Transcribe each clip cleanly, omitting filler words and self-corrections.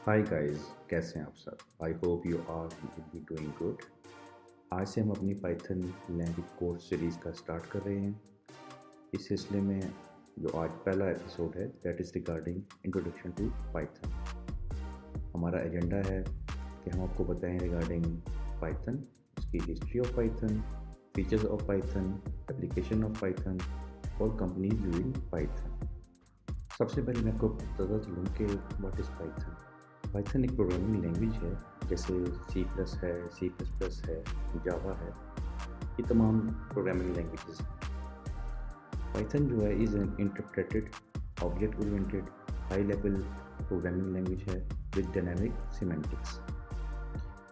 Hi guys, कैसे हैं आप सब? I hope you R be doing good. आज से हम अपनी पाइथन लैंग्वेज कोर्स सीरीज़ का स्टार्ट कर रहे हैं। इस सिलसिले में जो आज पहला एपिसोड है that is regarding introduction to Python. हमारा एजेंडा है कि हम आपको बताएं रिगार्डिंग पाइथन, इसकी history of Python, features of Python, application of Python और कंपनीज यूजिंग पाइथन। सबसे पहले मैं आपको बताता चलूँ कि व्हाट इज़ पाइथन। पाइथन एक प्रोग्रामिंग लैंग्वेज है, जैसे सी प्लस है, सी प्लस प्लस है, जावा है, ये तमाम प्रोग्रामिंग लैंग्वेजेस हैं। पाइथन जो है is an interpreted object oriented high level programming language है with dynamic semantics.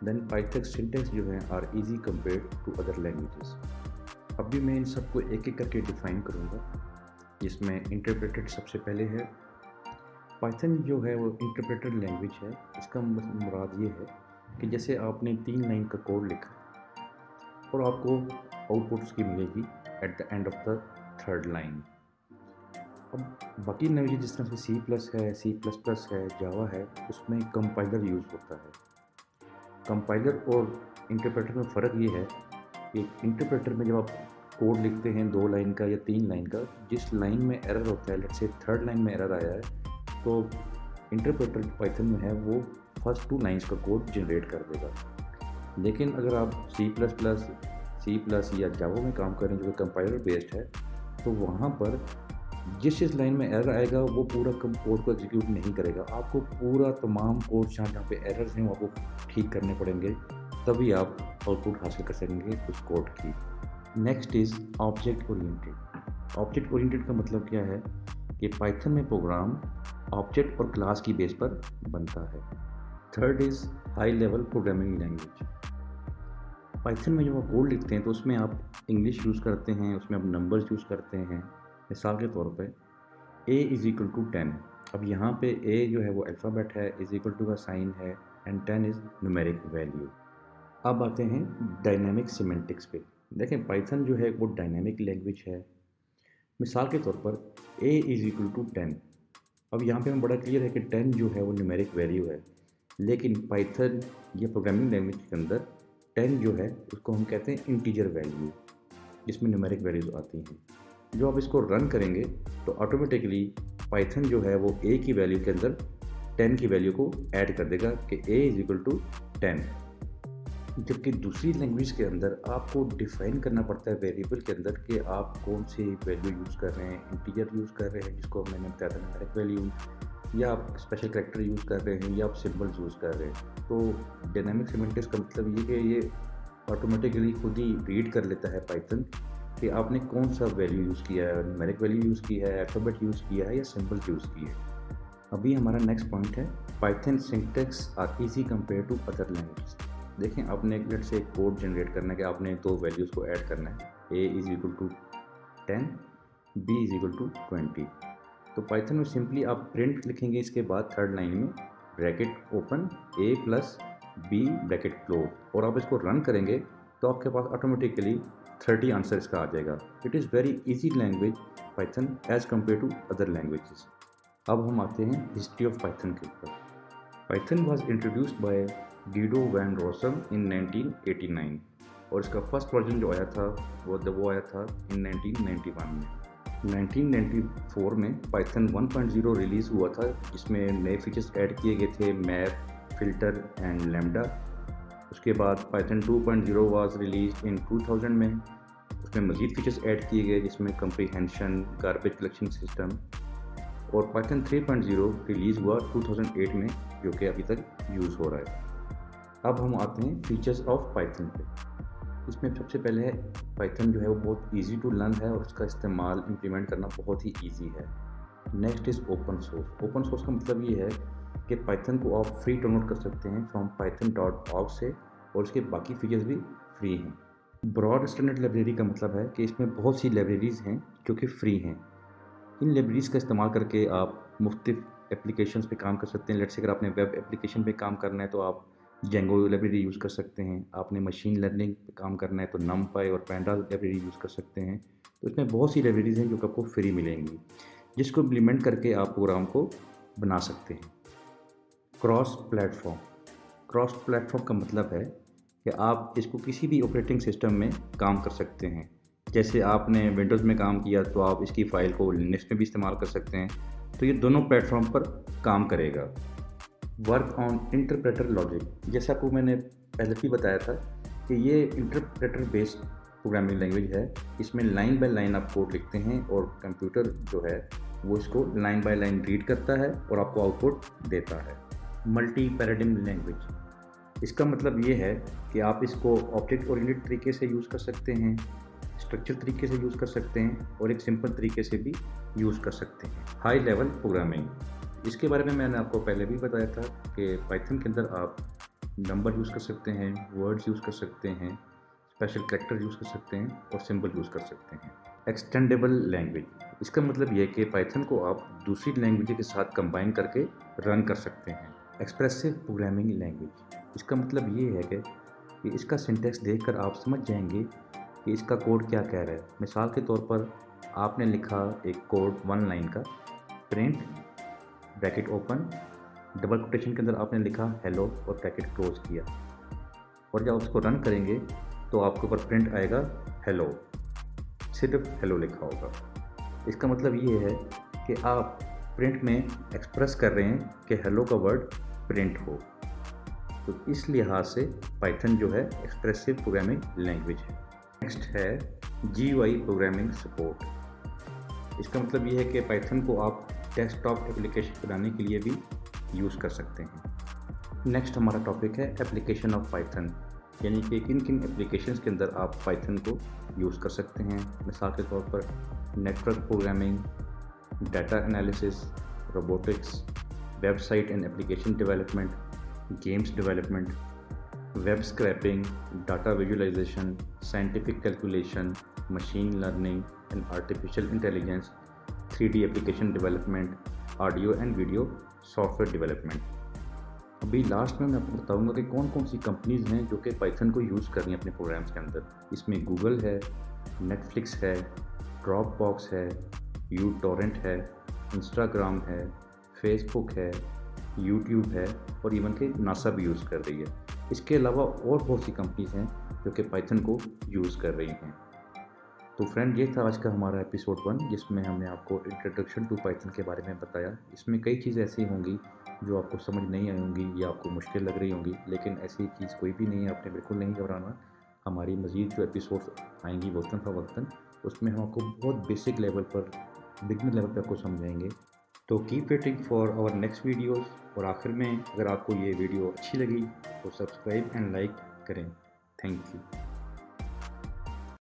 Then Python syntax जो है are easy compared to other languages. अभी मैं इन सबको एक एक करके डिफाइन करूँगा, जिसमें इंटरप्रेटेड सबसे पहले है। पाइथन जो है वो इंटरप्रेटर लैंग्वेज है। इसका मुराद ये है कि जैसे आपने 3 लाइन का कोड लिखा और आपको आउटपुट उसकी मिलेगी at the end of the third line. अब बाकी लैंग्वेज जिस तरह से सी प्लस है, सी प्लस प्लस है, जावा है, उसमें कंपाइलर यूज़ होता है। कंपाइलर और इंटरप्रेटर में फ़र्क ये है कि इंटरप्रेटर में जब आप कोड लिखते हैं 2 लाइन का या 3 लाइन का, जिस लाइन में एरर होता है, लेट्स से थर्ड लाइन में एरर आया है, तो इंटरप्रेटर पाइथन में है वो फर्स्ट 2 लाइंस का कोड जनरेट कर देगा। लेकिन अगर आप सी प्लस या जावा में काम करें जो कि कंपाइलर बेस्ड है, तो वहाँ पर जिस लाइन में एरर आएगा वो पूरा कोड को एग्जीक्यूट नहीं करेगा। आपको पूरा तमाम कोड जहाँ पे एरर्स हैं वो आपको ठीक करने पड़ेंगे, तभी आप आउटपुट हासिल कर सकेंगे उस कोड की। Next is object oriented. Object oriented का मतलब क्या है कि पाइथन में प्रोग्राम ऑब्जेक्ट और क्लास की बेस पर बनता है। Third is high level programming language. Python में जब आप कोड लिखते हैं तो उसमें आप इंग्लिश यूज़ करते हैं, उसमें आप नंबर्स यूज़ करते हैं। मिसाल के तौर पे a इज़ इक्वल टू 10। अब यहाँ पे a जो है वो अल्फ़ाबेट है, इज़ इक्वल टू का साइन है, एंड 10 इज़ न्यूमेरिक वैल्यू। अब आते हैं डायनामिक सिमेंटिक्स पे। देखें पाइथन जो है वो डायनामिक लैंग्वेज है। मिसाल के तौर पर a इज़ इक्वल टू 10। अब यहाँ पे हमें बड़ा क्लियर है कि 10 जो है वो न्यूमेरिक वैल्यू है, लेकिन पाइथन ये प्रोग्रामिंग लैंग्वेज के अंदर 10 जो है उसको हम कहते हैं इंटीजर वैल्यू, जिसमें न्यूमेरिक वैल्यूज़ आती हैं। जो आप इसको रन करेंगे तो ऑटोमेटिकली पाइथन जो है वो a की वैल्यू के अंदर 10 की वैल्यू को ऐड कर देगा कि a इज़ इक्वल टू 10। जबकि दूसरी लैंग्वेज के अंदर आपको डिफ़ाइन करना पड़ता है वेरिएबल के अंदर कि आप कौन सी वैल्यू यूज़ कर रहे हैं। इंटीजर यूज़ कर रहे हैं जिसको मैंने बताया था न्यूमेरिक वैल्यू, या आप स्पेशल कैरेक्टर यूज़ कर रहे हैं, या आप सिंबल्स यूज़ कर रहे हैं। तो डायनामिक सिमेंटिक्स का मतलब ये कि ये ऑटोमेटिकली खुद ही रीड कर लेता है पाइथन कि आपने कौन सा वैल्यू यूज़ किया है, न्यूमेरिक वैल्यू यूज़ की है, अल्फ़ाबेट यूज़ किया है या सिंबल यूज़ की है। अभी हमारा नेक्स्ट पॉइंट है Python syntax are easy compare to other language. देखें आपने एक लेट से एक कोड जनरेट करना है कि आपने 2 वैल्यूज़ को ऐड करना है, a is equal to 10, b is equal to 20। तो पाइथन में सिंपली आप प्रिंट लिखेंगे, इसके बाद थर्ड लाइन में bracket open a plus b bracket close, और आप इसको रन करेंगे तो आपके पास ऑटोमेटिकली 30 आंसर इसका आ जाएगा। It is very easy language Python as compare to other languages. अब हम आते हैं हिस्ट्री ऑफ पाइथन के ऊपर। Python was introduced by Guido van Rossum in 1989, और इसका फर्स्ट वर्जन जो आया था वो आया था इन 1991 में। 1994 में पाइथन 1.0 रिलीज़ हुआ था, जिसमें नए फीचर्स ऐड किए गए थे, मैप, फिल्टर एंड लैम्डा। उसके बाद पाइथन 2.0 वाज रिलीज इन 2000 में। उसमें मज़ीद फीचर्स ऐड किए गए जिसमें कंप्रीहेंशन, गार्बेज कलेक्शन सिस्टम। और पाइथन 3.0 रिलीज़ हुआ 2008 में, जो कि अभी तक यूज़ हो रहा है। अब हम आते हैं फीचर्स ऑफ पाइथन पे। इसमें सबसे पहले है पाइथन जो है वो बहुत इजी टू लर्न है और उसका इस्तेमाल इम्प्लीमेंट करना बहुत ही इजी है। Next is open source. Open source का मतलब ये है कि पाइथन को आप फ्री डाउनलोड कर सकते हैं फ्रॉम python.org से, और उसके बाकी फीचर्स भी फ्री हैं। ब्रॉड स्टैंडर्ड लाइब्रेरी का मतलब है कि इसमें बहुत सी लाइब्रेरीज़ हैं जो कि फ्री हैं। इन लाइब्रेरीज़ का इस्तेमाल करके आप मुख्तलिफ एप्लीकेशंस पे काम कर सकते हैं। लेट्स से अगर आपने वेब एप्लीकेशन पे काम करना है तो आप जेंगो लाइब्रेरी यूज़ कर सकते हैं। आपने मशीन लर्निंग पे काम करना है तो नमपाई और पैंडा लाइब्रेरी यूज़ कर सकते हैं। तो इसमें बहुत सी लाइब्रेरीज़ हैं जो कि आपको फ्री मिलेंगी, जिसको इम्प्लीमेंट करके आप प्रोग्राम को बना सकते हैं। क्रॉस प्लेटफॉर्म का मतलब है कि आप इसको किसी भी ऑपरेटिंग सिस्टम में काम कर सकते हैं। जैसे आपने विंडोज़ में काम किया तो आप इसकी फ़ाइल को लिनक्स में भी इस्तेमाल कर सकते हैं। तो ये दोनों प्लेटफॉर्म पर काम करेगा। वर्क ऑन इंटरप्रेटर लॉजिक, जैसा आपको मैंने पहले भी बताया था कि ये इंटरप्रेटर बेस्ड प्रोग्रामिंग लैंग्वेज है। इसमें लाइन बाय लाइन आप कोड लिखते हैं और कंप्यूटर जो है वो इसको लाइन बाय लाइन रीड करता है और आपको आउटपुट देता है। मल्टी पैराडिग्म लैंग्वेज, इसका मतलब ये है कि आप इसको ऑब्जेक्ट ओरिएंटेड तरीके से यूज़ कर सकते हैं, स्ट्रक्चर तरीके से यूज़ कर सकते हैं और एक सिंपल तरीके से भी यूज़ कर सकते हैं। हाई लेवल प्रोग्रामिंग, इसके बारे में मैंने आपको पहले भी बताया था कि पाइथन के अंदर आप नंबर यूज़ कर सकते हैं, वर्ड्स यूज़ कर सकते हैं, स्पेशल कैरेक्टर यूज़ कर सकते हैं और सिंबल यूज़ कर सकते हैं। एक्सटेंडेबल लैंग्वेज, इसका मतलब ये है कि पाइथन को आप दूसरी लैंग्वेज के साथ कंबाइन करके रन कर सकते हैं। एक्सप्रेसिव प्रोग्रामिंग लैंग्वेज, इसका मतलब ये है कि इसका सिंटैक्स देखकर आप समझ जाएंगे कि इसका कोड क्या कह रहा है। मिसाल के तौर पर आपने लिखा एक कोड 1 लाइन का, print bracket open double quotation के अंदर आपने लिखा हेलो और ब्रैकेट क्लोज किया, और जब उसको रन करेंगे तो आपके ऊपर प्रिंट आएगा हेलो, सिर्फ हेलो लिखा होगा। इसका मतलब ये है कि आप प्रिंट में एक्सप्रेस कर रहे हैं कि हेलो का वर्ड प्रिंट हो। तो इस लिहाज से पाइथन जो है एक्सप्रेसिव प्रोग्रामिंग लैंग्वेज है। नेक्स्ट है GUI प्रोग्रामिंग सपोर्ट। इसका मतलब ये है कि पाइथन को आप डेस्कटॉप एप्लीकेशन बनाने के लिए भी यूज़ कर सकते हैं। नेक्स्ट हमारा टॉपिक है एप्लीकेशन ऑफ पाइथन, यानी कि किन किन एप्लीकेशंस के अंदर आप पाइथन को यूज़ कर सकते हैं। मिसाल के तौर पर network programming, data analysis, robotics, website and application development, games development, web scraping, data visualisation, scientific calculation, machine learning and artificial intelligence, 3D application development, audio and video software development. अभी last में मैं आपको बताऊंगा कि कौन कौन सी companies हैं जो कि पाइथन को यूज़ कर रही हैं अपने प्रोग्राम्स के अंदर। इसमें गूगल है, नेटफ्लिक्स है, ड्रॉपबॉक्स है, यूटोरेंट है, इंस्टाग्राम है, फेसबुक है, यूट्यूब है और इवन के नासा भी यूज़ कर रही है। इसके अलावा और बहुत सी कंपनीज़ हैं जो कि पाइथन को यूज़ कर रही हैं। तो फ्रेंड, ये था आज का हमारा एपिसोड 1, जिसमें हमने आपको इंट्रोडक्शन टू पाइथन के बारे में बताया। इसमें कई चीज़ें ऐसी होंगी जो आपको समझ नहीं आई होंगी या आपको मुश्किल लग रही होंगी, लेकिन ऐसी चीज़ कोई भी नहीं है, आपने बिल्कुल नहीं घबराना। हमारी मज़ीद जो एपिसोड्स आएंगी वक्तन फ़वक्तन, उसमें हम आपको बहुत बेसिक लेवल पर, बिगनर लेवल पर आपको समझाएंगे। तो keep waiting for our next videos. और आखिर में, अगर आपको ये वीडियो अच्छी लगी तो सब्सक्राइब एंड लाइक करें। Thank you.